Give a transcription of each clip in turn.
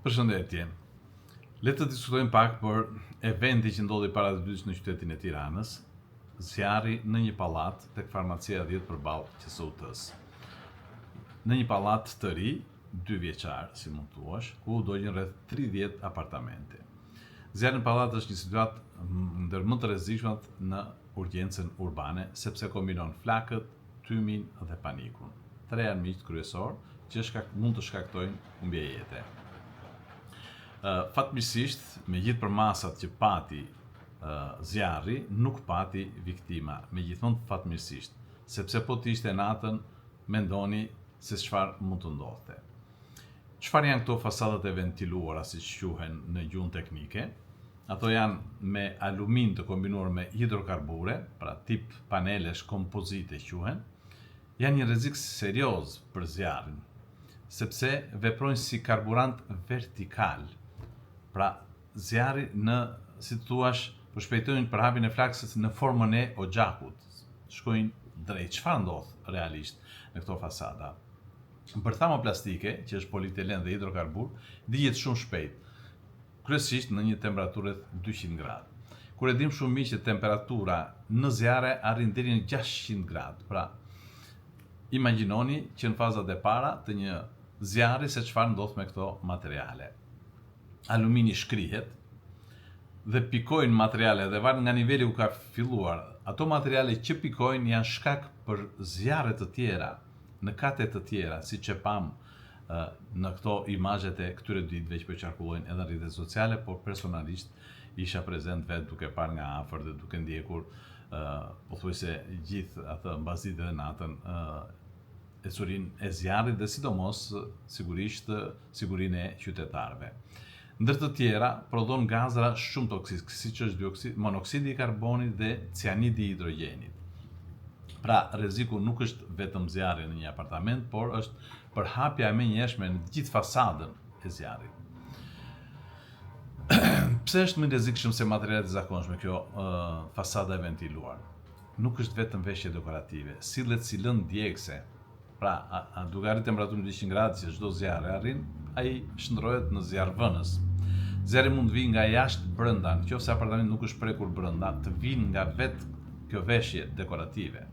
Përshëndetje. Le të diskutojmë pak për eventi që ndodhi para të dysh në qytetin e Tiranës, zjarri në një pallat tek farmacia 10 përballë QSUT-s. Në një pallat të ri, 2 vjeçar, si mund të thuash, ku dogjen rreth 30 apartamente. Zjarri në pallat është një situatë ndër më të rrezikshmet në urgjencën urbane, sepse kombinon flakët, tymin dhe panikun. 3 janë miqt kryesor që mund të shkaktojnë humbje jete. Fatmirësisht, me gjithë përmasat që pati zjarri, nuk pati viktima, megjithanë fatmirësisht, sepse po të ishte natën, mendoni se çfarë mund të ndodhte. Çfarë janë këto fasadat e ventiluara, siç quhen në gjuhën teknike? Ato janë me alumin të kombinuar me hidrokarbure, pra tip panelesh kompozite quhen, janë një rrezik serioz për zjarrin, sepse veprojnë si karburant vertikal. Pra, zjarri si të thuash, po shpejtojnë përhapjen e flakës në formën e oxhakut. Shkojnë drejt. Çfarë ndodh realisht në këto fasada? Për thermoplastike, që është polietilen dhe hidrokarbur, dihet shumë shpejt, kryesisht në një temperaturë rreth 200 gradë. Kur e dim shumë mirë që temperatura në zjarre arrin deri në 600 gradë. Pra, imagjinoni që në fazat e para të një zjarri se çfarë ndodh me këto materiale. Alumini shkrihet dhe pikojnë materiale dhe varet nga niveli ku ka filluar. Ato materiale që pikojnë janë shkak për zjarre të tjera, në kate të tjera, siç e pam në këto imazhet e këtyre ditëve që po qarkullojnë edhe në rrjetet sociale, por personalisht isha prezent vetë duke parë nga afër dhe duke ndjekur pothuajse gjithë atë mbasditë dhe natën e surinë e zjarrit dhe sidomos sigurisht sigurinë e qytetarëve. Ndër të tjera, prodhon gazra shumë toksik, siç është monoksidi i karbonit dhe cianidi i hidrogenit. Pra, rreziku nuk është vetëm zjarri në një apartament, por është përhapja e menjëhershme në gjithë fasadën e zjarrit. Pse është më rrezikshëm se materialet e zakonshme kjo fasada e ventiluar? Nuk është vetëm veshje dekorative, sillet si lëndë djegëse. Pra, duke arritur temperaturën 200 gradë që çdo zjarr arrin, ai shndrohet në zjarrvënës. Zjarri mund të vijë nga jashtë brenda, nëse apartamenti nuk është prekur brenda, të vinë nga vetë kjo veshje dekorative.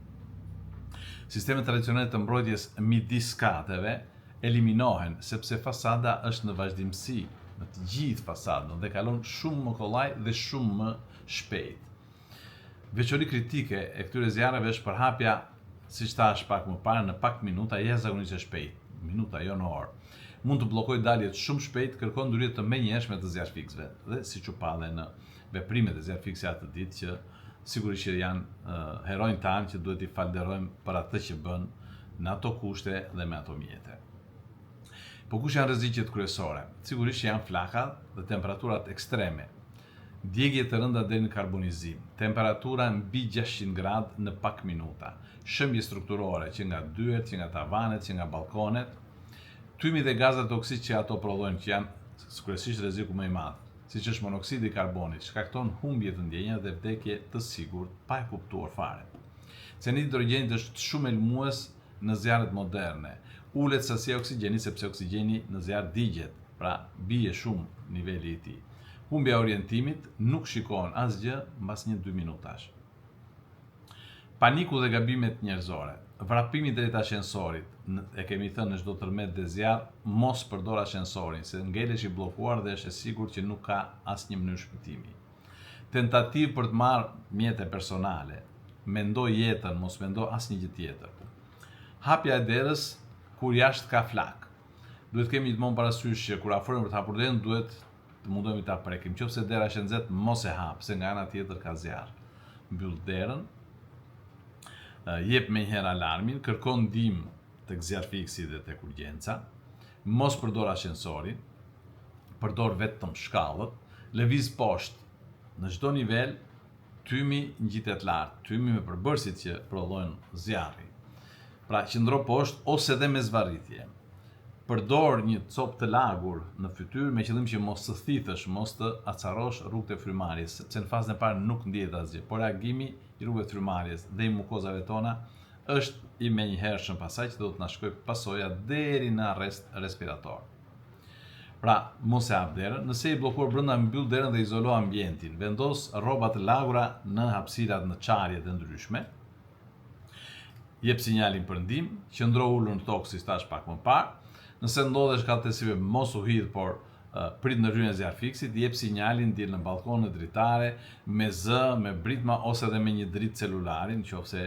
Sistemet tradicionale të mbrojtjes midis kateve eliminohen sepse fasada është në vazhdimsi në të gjithë fasadën dhe kalon shumë më kollaj dhe shumë më shpejt. Veçori kritike e këtyre zjarreve është përhapja, siç thash pak më parë, në pak minuta jashtëzakonisht e shpejt. Minuta, jo në orë. Mund të bllokojë daljet shumë shpejt, kërkon ndryrje të menjëhershme të zjarrfiksëve. Dhe siç u pa në veprimet e zjarrfiksëve atë ditë që sigurisht që janë heronjtë tanë që duhet i falënderojmë për atë që bën në ato kushte dhe me ato mjete. Po kush janë rreziqet kryesore? Sigurisht që janë flakat dhe temperaturat ekstreme. Djegje të rënda deri në karbonizim, temperatura mbi 600 gradë në pak minuta, shëmbje strukturore që nga dyert, që nga tavanet, që nga balkonet, tymi dhe gazet toksik që ato prodhojnë, që janë kryesisht rreziku më i madh, siç është monoksidi i karbonit, shkakton humbje të ndjenjave dhe vdekje të sigurt pa e kuptuar fare. Cianidi i hidrogenit është shumë elmues në zjarret moderne. Ulet sasia e oksigjenit sepse oksigjeni në zjarr digjet, pra bie shumë niveli i tij. Humbja e orientimit nuk shikohen asgjë mbas 1-2 minutash. Paniku dhe gabimet njerëzore. Vrapimi drejt ashensorit. E kemi thënë në çdo tërmet dhe zjarr, mos përdor ashensorin, se ngelesh i bllokuar dhe është e sigurt që nuk ka asnjë mënyrë shpëtimi. Tentativë për të marrë mjete personale. Mendo jetën, mos mendo asnjë gjë tjetër. Hapja e derës kur jashtë ka flak. Duhet kemi gjithmonë parasysh që kur afrohemi për të hapur derën, duhet të mundohemi ta prekim. Nëse dera është e nxehtë, mos e hap, se nga ana tjetër ka zjarr. Mbyll derën. Jep menjëherë alarmin, kërkon ndihmë tek zjarrfiksi dhe tek urgjenca. Mos përdor ashensorin. Përdor vetëm shkallët. Lëviz poshtë në çdo nivel, tymi ngjitet lart, tymi me përbërësit që prodhojnë zjarri. Pra, qëndro poshtë ose edhe me zvarritje. Përdor një copë të lagur në fytyrë me qëllim që mos të thithësh, mos të acarosh rrugët e frymarrjes, sepse në fazën e parë nuk ndihet asgjë, por reagimi i rrugëve të frymarrjes dhe i mukozave tona është i menjëhershëm, pastaj që do të na shkojë pasoja deri në arrest respirator. Pra, mos e hap derën, nëse i bllokuar brenda mbyll derën dhe izolo ambientin. Vendos rroba të lagura në hapësirat në çarje të ndryshme. Jep sinjalin për ndihmë, qëndro ulur në tokë si thash pak më parë. Nëse ndodhesh kallëtësive, mos u hidh, por prit në rryen e zjarfiksit, jep sinjalin, dil në balkonë dritare, me zë, me britma ose edhe me një dritë celulari, nëse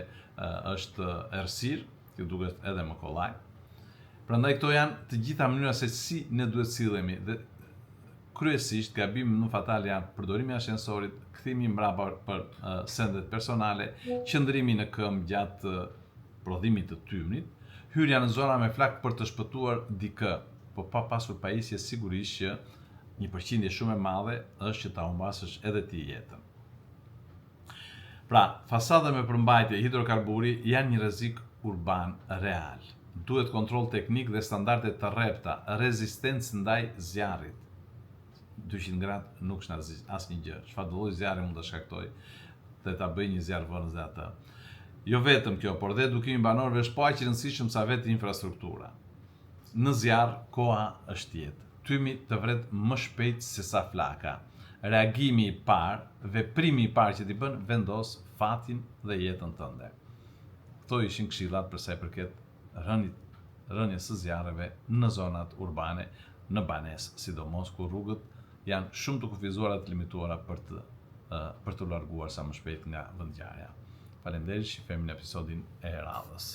është errësirë, që duket edhe më kollaj. Prandaj këto janë të gjitha mënyra se si ne duhet sillemi dhe kryesisht gabimi më fatal janë përdorimi i ashensorit, kthimi mbrapa për sendet personale, qëndrimi në këmbë gjatë prodhimit të tymnit, hyrja në zona me flak për të shpëtuar dikë, po pa pasur pajisje sigurisht që një përqindje shumë e madhe është që ta humbasësh edhe ti jetën. Pra, fasada me përmbajtje hidrokarburi janë një rrezik urban real. Duhet kontroll teknik dhe standarde të rrepta, rezistencë ndaj zjarrit. 200 gradë nuk shna asnjë gjë. Çfarë do lloj zjarri mund të shkaktoj dhe ta bëj një zjarr vënës dhe atë. Jo vetëm kjo, por dhe edukimi i banorëve është po aq i rëndësishëm sa vetë infrastruktura. Në zjarr koha është jetë. Tymi të vret më shpejt se sa flaka. Reagimi i parë, veprimi i parë që t'i bën vendos fatin dhe jetën tënde. Këto ishin këshillat për sa i përket rënies së zjarreve në zonat urbane, në banesë, sidomos ku rrugët janë shumë të kufizuara të limituara për të larguar sa më shpejt nga vendngjarja. Faleminderit, shihemi në episodin e radhës.